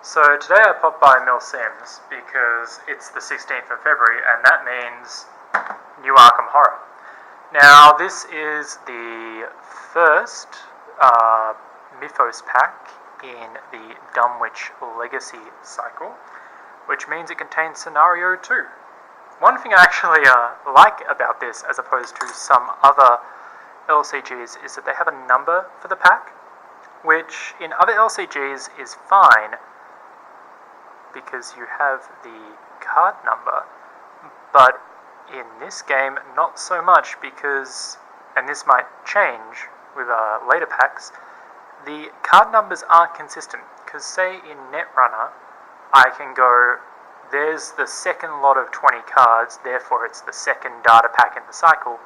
So today I popped by Mill Sims because it's the 16th of February and that means New Arkham Horror. Now this is the first Mythos pack in the Dunwich Legacy cycle, which means it contains Scenario 2. One thing I actually like about this as opposed to some other LCGs is that they have a number for the pack, which in other LCGs is fine because you have the card number, but in this game not so much because, and this might change with later packs, the card numbers aren't consistent, because say in Netrunner I can go, there's the second lot of 20 cards, therefore it's the second data pack in the cycle.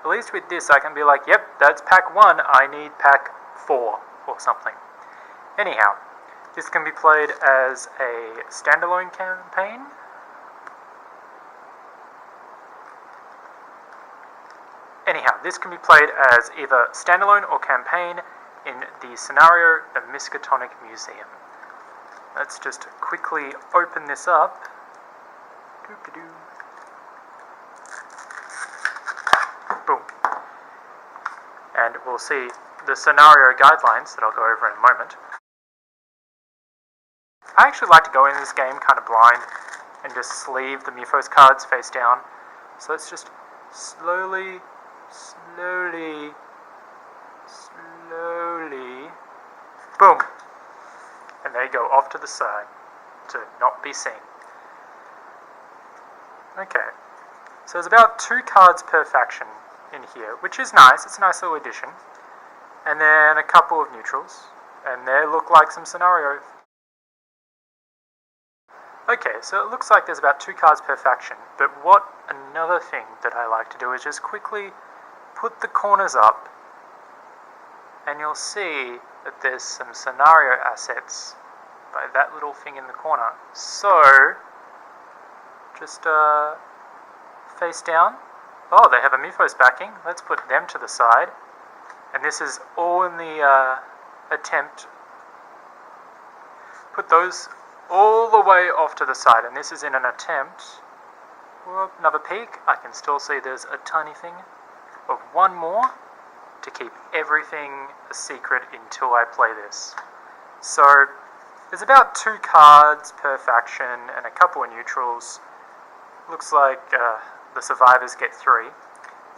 At least with this I can be like, yep, that's pack 1, I need pack 4 or something. Anyhow, this can be played as a standalone campaign. This can be played as either standalone or campaign in the scenario The Miskatonic Museum. Let's just quickly open this up. Boom. And we'll see the scenario guidelines that I'll go over in a moment. I actually like to go into this game kind of blind and just sleeve the Mythos cards face down. So let's just slowly, boom. And they go off to the side to not be seen. Okay, so there's about 2 cards per faction in here, which is nice. It's a nice little addition. And then a couple of neutrals, and they look like some scenario. Okay, so it looks like there's about 2 cards per faction, but another thing that I like to do is just quickly put the corners up, and you'll see that there's some scenario assets by that little thing in the corner. So, just face down. Oh, they have a Mythos backing. Let's put them to the side. And this is all in the attempt. Put those all the way off to the side, and this is in an attempt. Whoop, another peek. I can still see there's a tiny thing of one more to keep everything a secret until I play this. So there's about 2 cards per faction and a couple of neutrals. Looks like the survivors get 3.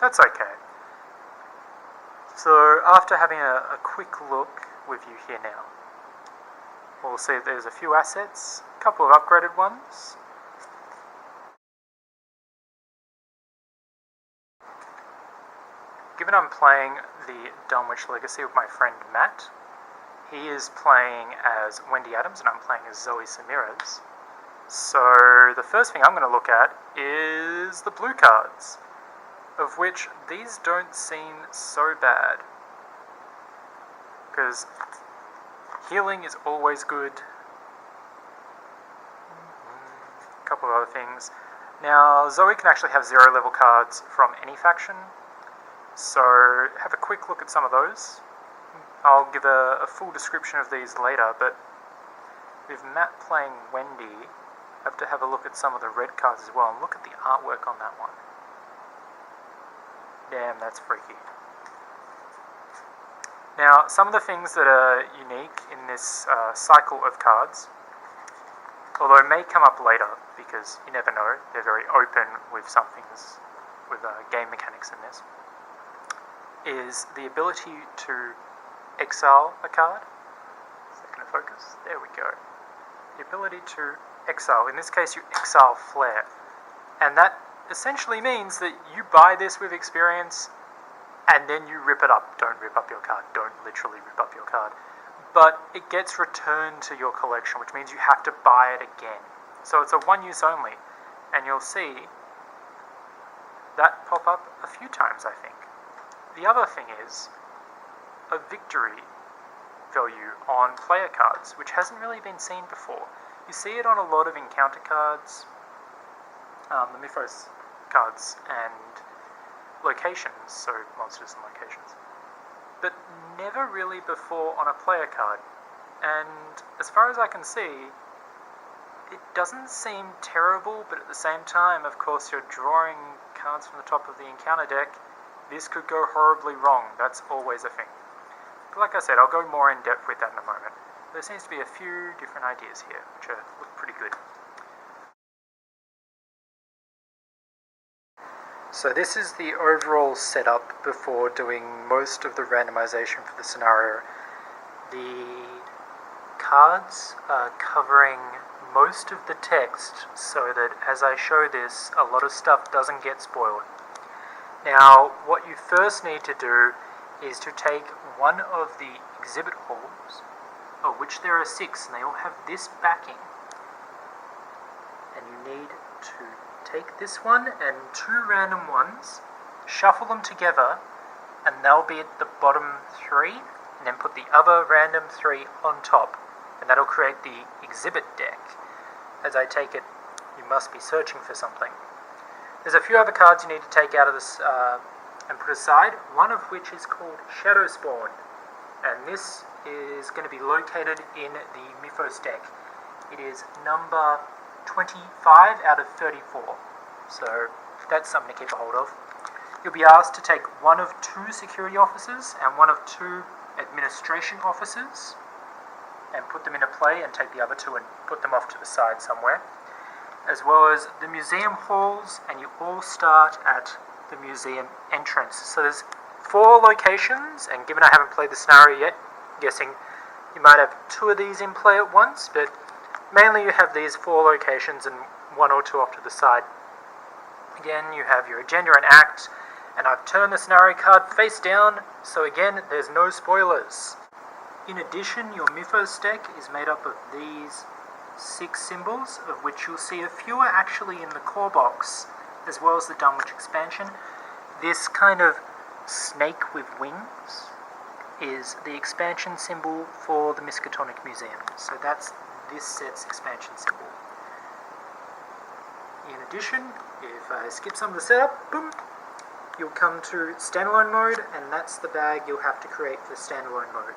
That's okay. So after having a quick look with you here now, we'll see that there's a few assets, a couple of upgraded ones. Given I'm playing the Dunwich Legacy with my friend Matt, he is playing as Wendy Adams and I'm playing as Zoe Samirez. So the first thing I'm going to look at is the blue cards, of which these don't seem so bad, because healing is always good. A couple of other things. Now, Zoe can actually have 0 level cards from any faction, so have a quick look at some of those. I'll give a full description of these later, but with Matt playing Wendy, I have to have a look at some of the red cards as well, and look at the artwork on that one. Damn, that's freaky. Now, some of the things that are unique in this cycle of cards, although it may come up later, because you never know, they're very open with some things, with game mechanics in this, is the ability to exile a card. Is that going to focus? There we go. The ability to exile. In this case, you exile Flare. And that essentially means that you buy this with experience and then you rip it up. Don't rip up your card. Don't literally rip up your card. But it gets returned to your collection, which means you have to buy it again. So it's a one use only. And you'll see that pop up a few times, I think. The other thing is a victory value on player cards, which hasn't really been seen before. You see it on a lot of encounter cards, the Mythos cards, and locations, so monsters and locations, but never really before on a player card. And as far as I can see, It doesn't seem terrible, but at the same time, of course, you're drawing cards from the top of the encounter deck. This could go horribly wrong. That's always a thing. But like I said, I'll go more in depth with that in a moment. There seems to be a few different ideas here, which look pretty good. So this is the overall setup before doing most of the randomization for the scenario. The cards are covering most of the text so that as I show this, a lot of stuff doesn't get spoiled. Now, what you first need to do is to take one of the exhibit halls, of which there are 6, and they all have this backing. And you need to take this one and 2 random ones, shuffle them together, and they'll be at the bottom 3, and then put the other random 3 on top, and that'll create the exhibit deck. As I take it, you must be searching for something. There's a few other cards you need to take out of this and put aside, one of which is called Shadow Spawn, and this is going to be located in the Mythos deck. It is number 25 out of 34, so that's something to keep a hold of. You'll be asked to take one of 2 security officers and one of 2 administration officers and put them into play, and take the other 2 and put them off to the side somewhere, as well as the museum halls, and you all start at the museum entrance. So there's 4 locations, and given I haven't played the scenario yet, I'm guessing you might have 2 of these in play at once, but mainly you have these 4 locations and 1 or 2 off to the side. Again, you have your agenda and act, and I've turned the scenario card face down, so again, there's no spoilers. In addition, your Mythos deck is made up of these 6 symbols, of which you'll see a few are actually in the core box, as well as the Dunwich expansion. This kind of snake with wings is the expansion symbol for the Miskatonic Museum. So that's this set's expansion symbol. In addition, if I skip some of the setup, boom, you'll come to standalone mode, and that's the bag you'll have to create for standalone mode.